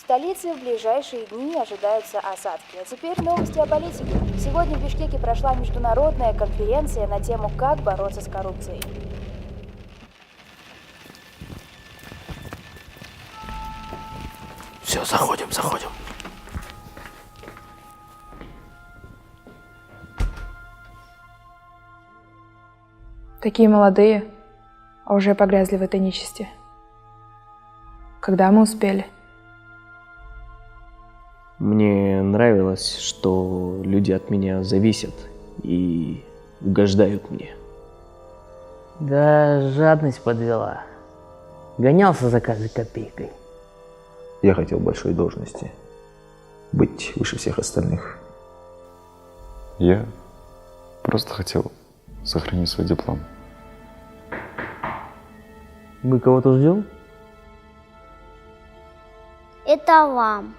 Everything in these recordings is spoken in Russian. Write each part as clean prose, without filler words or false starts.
столице в ближайшие дни ожидаются осадки. А теперь новости о политике. Сегодня в Бишкеке прошла международная конференция на тему «Как бороться с коррупцией». Все, заходим. Такие молодые, а уже погрязли в этой нечисти. Когда мы успели? Мне нравилось, что люди от меня зависят и угождают мне. Да, жадность подвела. Гонялся за каждой копейкой. Я хотел большой должности, быть выше всех остальных. Я просто хотел сохранить свой диплом. Мы кого-то ждем? Это вам.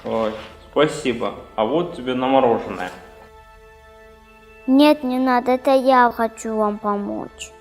Ой, спасибо. А вот тебе на мороженое. Нет, не надо, это я хочу вам помочь.